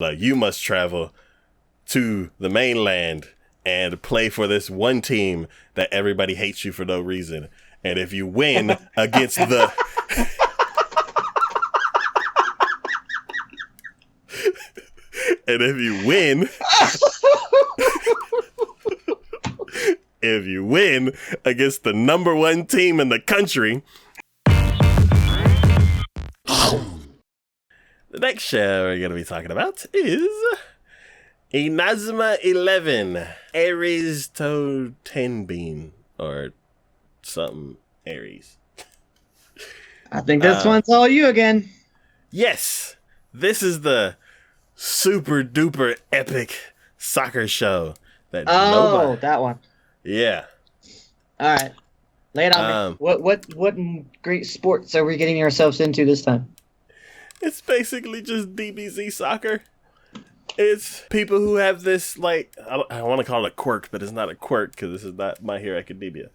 Like, you must travel to the mainland and play for this one team that everybody hates you for no reason. And if you win against the... and if you win... if you win against the number one team in the country... The next show we're going to be talking about is Inazuma 11, Aries to Tenbin, or something Aries. I think this one's all you again. Yes, this is the super duper epic soccer show that nobody... that one. Yeah. All right, lay it on me. What great sports are we getting ourselves into this time? It's basically just DBZ soccer. It's people who have this, like, I want to call it a quirk, but it's not a quirk because this is not My Hero Academia.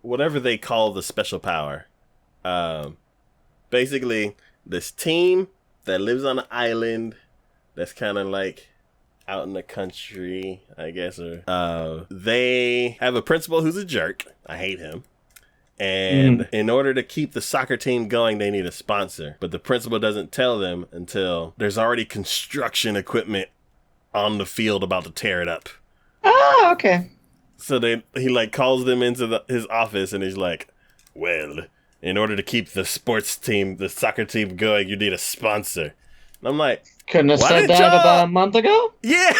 Whatever they call the special power. Basically, this team that lives on an island that's kind of like out in the country, I guess. Or they have a principal who's a jerk. I hate him. And in order to keep the soccer team going, they need a sponsor. But the principal doesn't tell them until there's already construction equipment on the field about to tear it up. Oh, okay. So he like calls them into his office and he's like, well, in order to keep the sports team, the soccer team going, you need a sponsor. And I'm like, couldn't have said that about a month ago? Yeah.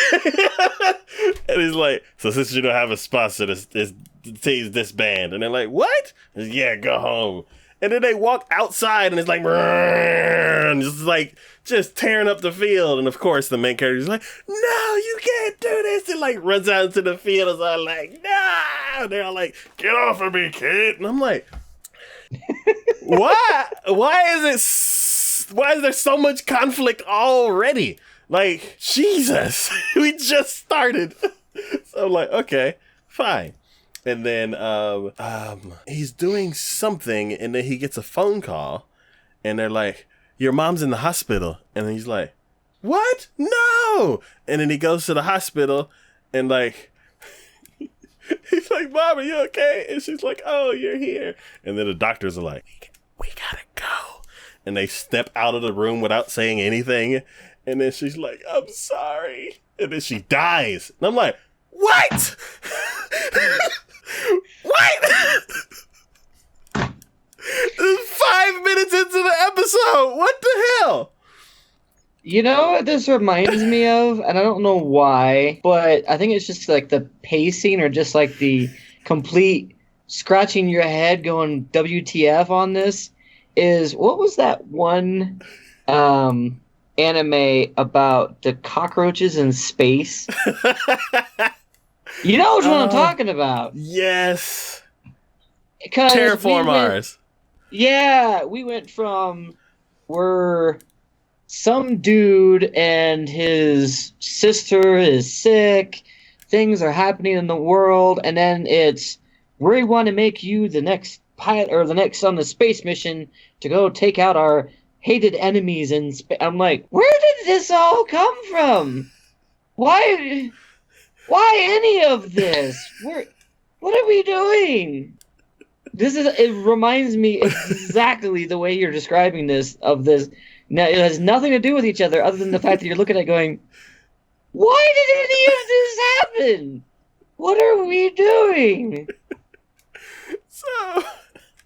And he's like, so since you don't have a sponsor, the team's disbanded. And they're like, what? Like, yeah, go home. And then they walk outside and it's like, and just tearing up the field. And of course, the main character's like, no, you can't do this. And like runs out into the field and is all like, no. And they're all like, get off of me, kid. And I'm like, why is there so much conflict already? Like, Jesus, we just started. So I'm like, okay, fine. And then he's doing something, and then he gets a phone call, and they're like, your mom's in the hospital. And then he's like, what? No! And then he goes to the hospital, and like, he's like, Mom, are you okay? And she's like, oh, you're here. And then the doctors are like, we gotta go. And they step out of the room without saying anything. And then she's like, I'm sorry. And then she dies. And I'm like, what? What? This is 5 minutes into the episode. What the hell? You know what this reminds me of? And I don't know why, but I think it's just like the pacing or just like the complete scratching your head going WTF on this is, what was that one anime about the cockroaches in space? You know which one I'm talking about. Yes. Terraform Mars. Yeah, we went from where some dude and his sister is sick, things are happening in the world, and then it's, we want to make you the next pilot or the next on the space mission to go take out our hated enemies in space. I'm like, where did this all come from? Why any of this? What are we doing? It reminds me exactly the way you're describing this, of this. Now, it has nothing to do with each other other than the fact that you're looking at it going, why did any of this happen? What are we doing? So,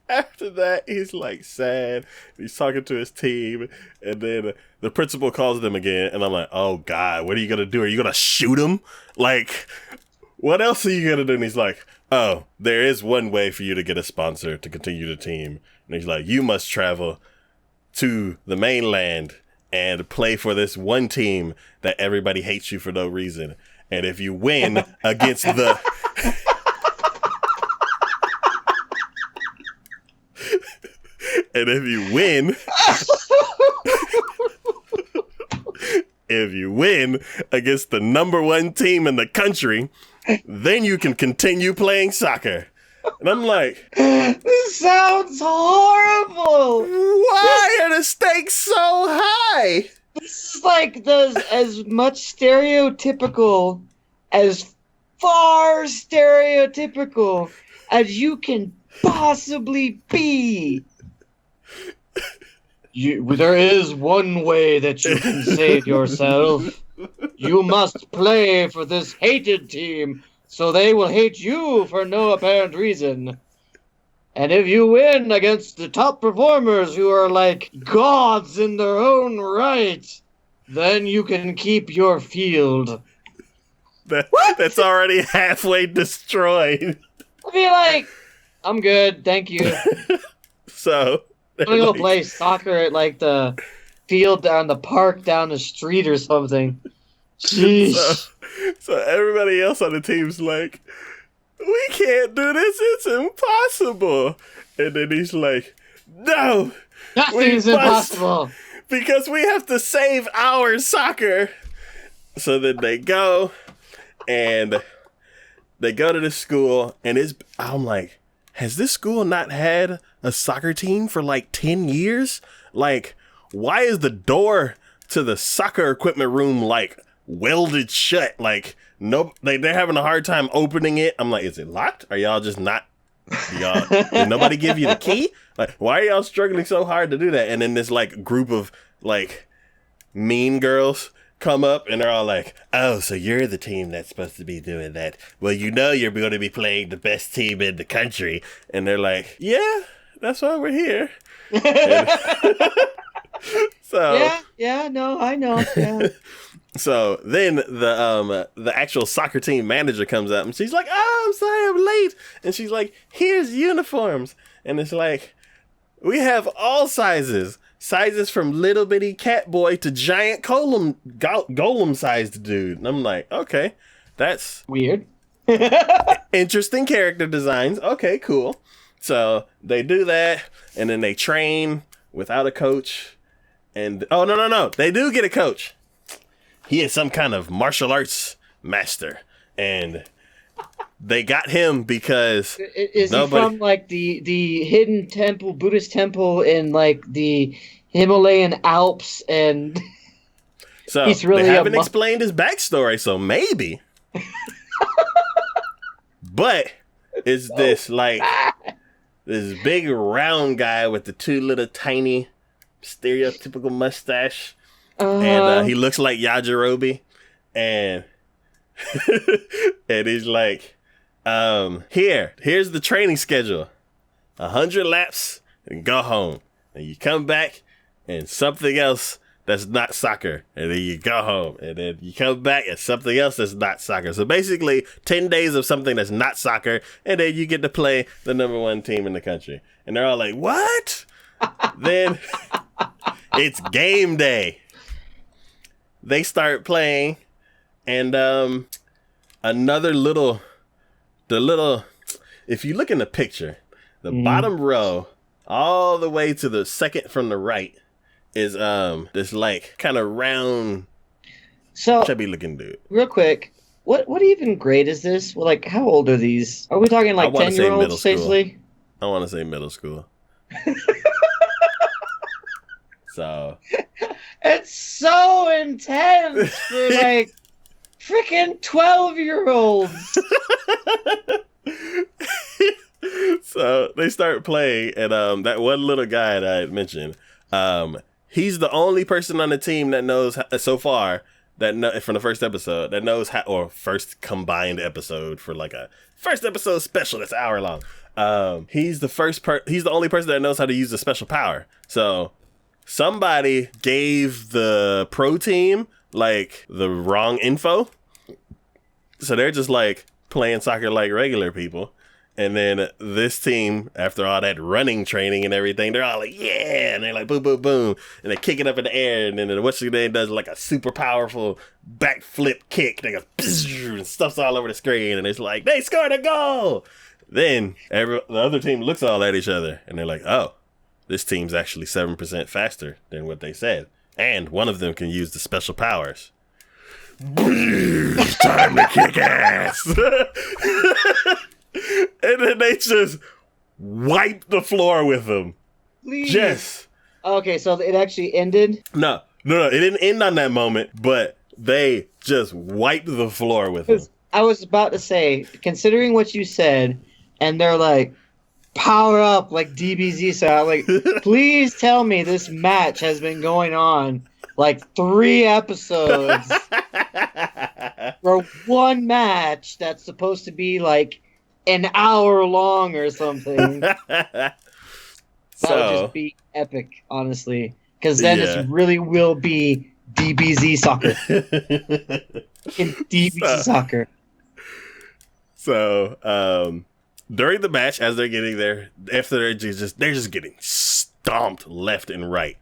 after that, he's like sad. He's talking to his team, and then the principal calls them again, and I'm like, oh God, what are you going to do? Are you going to shoot him? Like, what else are you going to do? And he's like, oh, there is one way for you to get a sponsor to continue the team. And he's like, you must travel to the mainland and play for this one team that everybody hates you for no reason. And if you win against the... and if you win... if you win against the number one team in the country, then you can continue playing soccer. And I'm like, this sounds horrible. Why are the stakes so high? This is like as much stereotypical, as far stereotypical as you can possibly be. There is one way that you can save yourself. You must play for this hated team, so they will hate you for no apparent reason. And if you win against the top performers who are like gods in their own right, then you can keep your field. That's already halfway destroyed. I'll be like, I'm good, thank you. So I'm gonna go play soccer at like the field down the park down the street or something. Jeez. So everybody else on the team's like, we can't do this, it's impossible. And then he's like, no, Nothing's impossible. Because we have to save our soccer. So then they go and they go to the school, and I'm like, has this school not had a soccer team for like 10 years? Like, why is the door to the soccer equipment room like welded shut? Like, no, they're having a hard time opening it. I'm like, is it locked? Are y'all just not? Did nobody give you the key? Like, why are y'all struggling so hard to do that? And then this like group of like mean girls come up, and they're all like, oh, so you're the team that's supposed to be doing that. Well, you know you're going to be playing the best team in the country. And they're like, yeah, that's why we're here. So yeah, no, I know. Yeah. So then the actual soccer team manager comes up, and she's like, oh, I'm sorry I'm late. And she's like, here's uniforms. And it's like, we have all sizes. Sizes from little bitty cat boy to giant golem sized dude. And I'm like, okay, that's weird. Interesting character designs. Okay, cool. So they do that, and then they train without a coach. And no, they do get a coach. He is some kind of martial arts master, and they got him because is he from like the hidden temple, Buddhist temple in like the Himalayan Alps, and so he's really they haven't explained his backstory, so maybe. But it's this like this big round guy with the two little tiny stereotypical mustache. And he looks like Yajirobe, and and he's like, here's the training schedule. 100 laps and go home. And you come back and something else that's not soccer. And then you go home. And then you come back and something else that's not soccer. So basically 10 days of something that's not soccer, and then you get to play the number one team in the country. And they're all like, what? Then it's game day. They start playing, and if you look in the picture, the bottom row, all the way to the second from the right, is this like kind of round, chubby looking dude. Real quick, what even grade is this? Well, like, how old are these? Are we talking like 10-year-olds, basically? I want to say middle school. So it's so intense for like freaking 12-year-olds. So they start playing, and that one little guy that I had mentioned, he's the only person on the team that knows so far from the first episode that knows how, or first combined episode for like a first episode special that's an hour long. He's the only person that knows how to use the special power. So somebody gave the pro team like the wrong info. So they're just like playing soccer like regular people. And then this team, after all that running training and everything, they're all like, yeah. And they're like, boom, boom, boom. And they kick it up in the air. And then what's your name does like a super powerful backflip kick. They go, and stuff's all over the screen. And it's like, they scored a goal. Then the other team looks all at each other. And they're like, oh, this team's actually 7% faster than what they said. And one of them can use the special powers. It's time to kick ass. And then they just wipe the floor with them. Please. Just. Okay, so it actually ended? No. No, it didn't end on that moment, but they just wiped the floor with him. I was about to say, considering what you said, and they're like, power up like DBZ style. Like, please tell me this match has been going on like 3 episodes for one match that's supposed to be like an hour long or something. That would just be epic, honestly. Because then it really will be DBZ soccer. In DBZ soccer. So, during the match, as they're getting there, after they're just getting stomped left and right,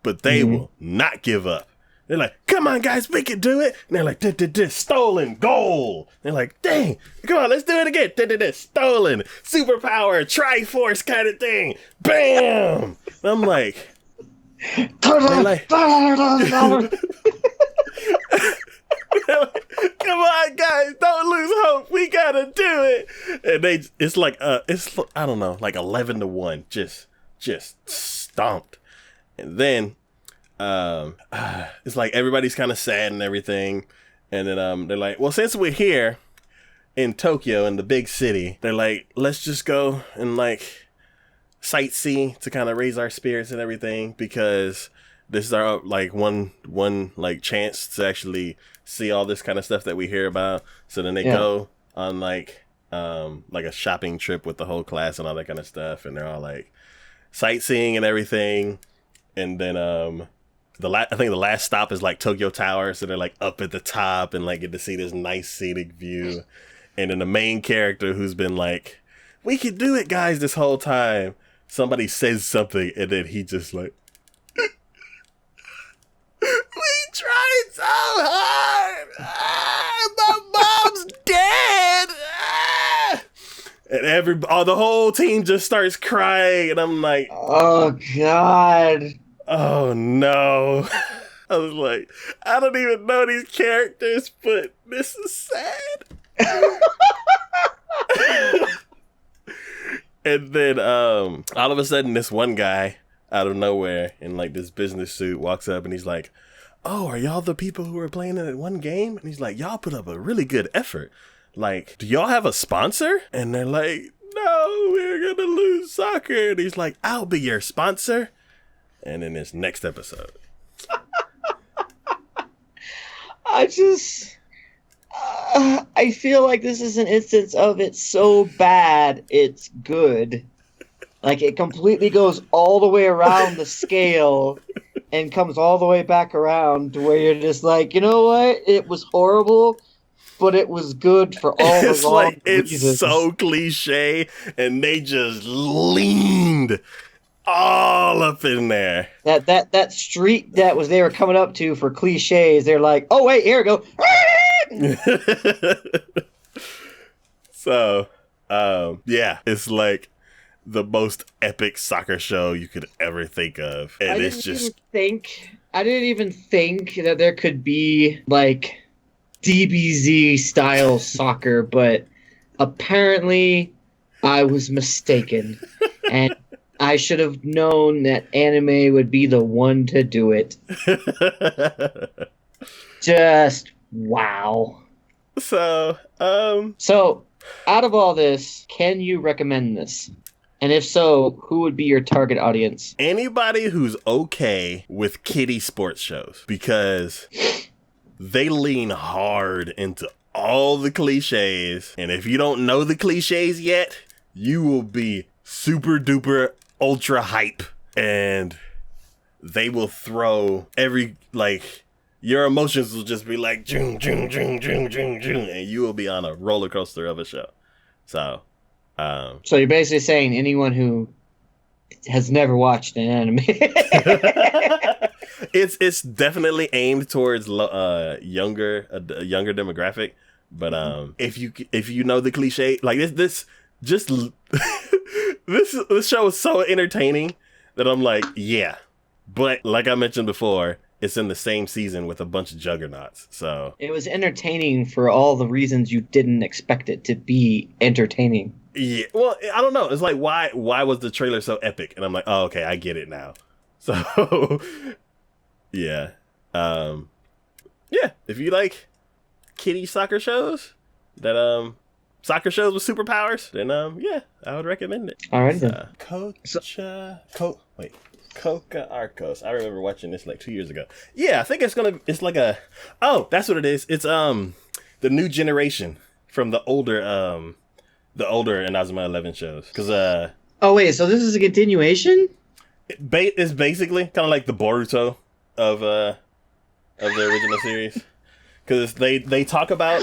but they will not give up. They're like, "Come on, guys, we can do it!" And they're like, "Stolen goal!" They're like, "Dang, come on, let's do it again!" Stolen superpower, Triforce kind of thing. Bam! And I'm like, come on, guys, don't lose hope. We gotta do it. And it's like I don't know, like 11-1, just stomped. And then it's like everybody's kind of sad and everything. And then they're like, well, since we're here in Tokyo, in the big city, they're like, let's just go and like sightsee to kind of raise our spirits and everything, because this is our like one like chance to actually see all this kind of stuff that we hear about. So then they go on like a shopping trip with the whole class and all that kind of stuff, and they're all like sightseeing and everything. And then I think the last stop is like Tokyo Tower, so they're like up at the top and like get to see this nice scenic view. And then the main character, who's been like, "We can do it, guys," this whole time, somebody says something, and then he just like, "We tried so hard. My mom's dead." And the whole team just starts crying, and I'm like, "Oh God. Oh no." I was like, I don't even know these characters, but this is sad. And then all of a sudden, this one guy out of nowhere in like this business suit walks up, and he's like, "Oh, are y'all the people who were playing in that one game?" And he's like, "Y'all put up a really good effort. Like, do y'all have a sponsor?" And they're like, "No, we're gonna lose soccer." And he's like, "I'll be your sponsor." And in this next episode, I feel like this is an instance of it's so bad it's good. Like, it completely goes all the way around the scale and comes all the way back around to where you're just like, you know what? It was horrible, but it was good for all the wrong reasons. It's so cliche, and they just leaned all up in there. That street that was they were coming up to for cliches, they're like, "Oh wait, here we go." So, it's like the most epic soccer show you could ever think of, and I didn't even think that there could be like DBZ style soccer, but apparently I was mistaken, and I should have known that anime would be the one to do it. Just wow. So, out of all this, can you recommend this? And if so, who would be your target audience? Anybody who's okay with kiddie sports shows, because they lean hard into all the cliches. And if you don't know the cliches yet, you will be super duper ultra hype. And they will throw your emotions will just be like, jung, jung, jung, jung, jung, jung, and you will be on a roller coaster of a show. So you're basically saying anyone who has never watched an anime. It's definitely aimed towards a younger demographic, but if you know the cliche, like this show is so entertaining that I'm like, yeah. But like I mentioned before, it's in the same season with a bunch of juggernauts. So it was entertaining for all the reasons you didn't expect it to be entertaining. Yeah, well, I don't know. It's like, why was the trailer so epic? And I'm like, oh, okay, I get it now. So, yeah. Yeah, if you like kiddie soccer shows soccer shows with superpowers, then yeah, I would recommend it. All right, then. Coca Arcos. I remember watching this like 2 years ago. Yeah, I think it's like that's what it is. It's the new generation from the older Inazuma 11 shows. Cause oh wait, so this is a continuation? It's basically kind of like the Boruto of the original series. Cause they talk about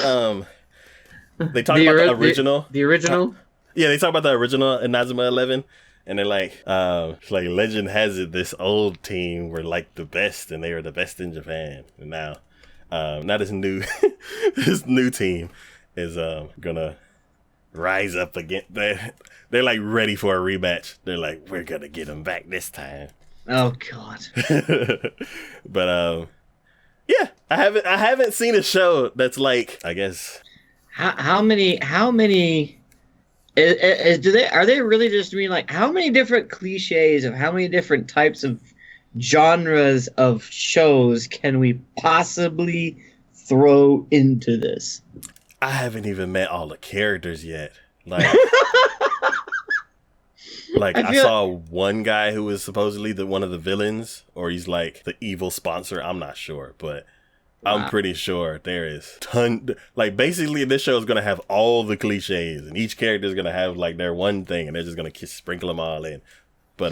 the original. The original? Yeah, they talk about the original Inazuma 11. And they're like legend has it, this old team were like the best, and they were the best in Japan. And now this new this new team is gonna rise up again. They're like ready for a rematch. They're like, we're gonna get them back this time. Oh God. But yeah, I haven't seen a show that's like, I guess. How many? Are they really just mean like how many different cliches of how many different types of genres of shows can we possibly throw into this? I haven't even met all the characters yet. Like, I saw one guy who was supposedly one of the villains, or he's like the evil sponsor. I'm not sure, but I'm pretty sure there is like basically this show is going to have all the cliches, and each character is going to have like their one thing, and they're just going to sprinkle them all in. But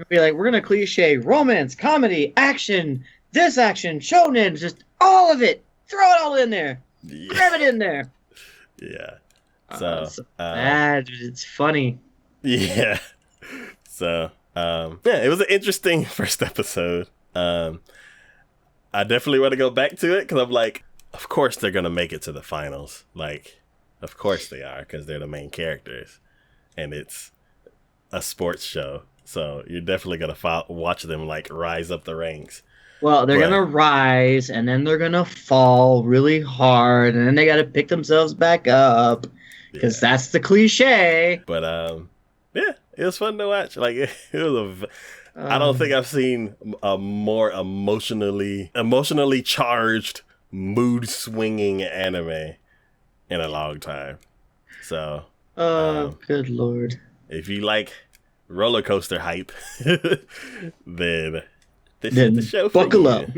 be like, we're going to cliche romance, comedy, action, shonen, just all of it. Throw it all in there. Yeah. Grab it in there. Yeah. It's funny. Yeah. So, yeah, it was an interesting first episode. I definitely want to go back to it because I'm like, of course they're going to make it to the finals. Like, of course they are, because they're the main characters. And it's a sports show. So you're definitely going to watch them, like, rise up the ranks. Well, they're going to rise, and then they're going to fall really hard, and then they got to pick themselves back up, because that's the cliche. But, yeah, it was fun to watch. Like, it was I don't think I've seen a more emotionally charged, mood-swinging anime in a long time. So, good Lord. If you like roller coaster hype, then this is the show for you. Buckle up.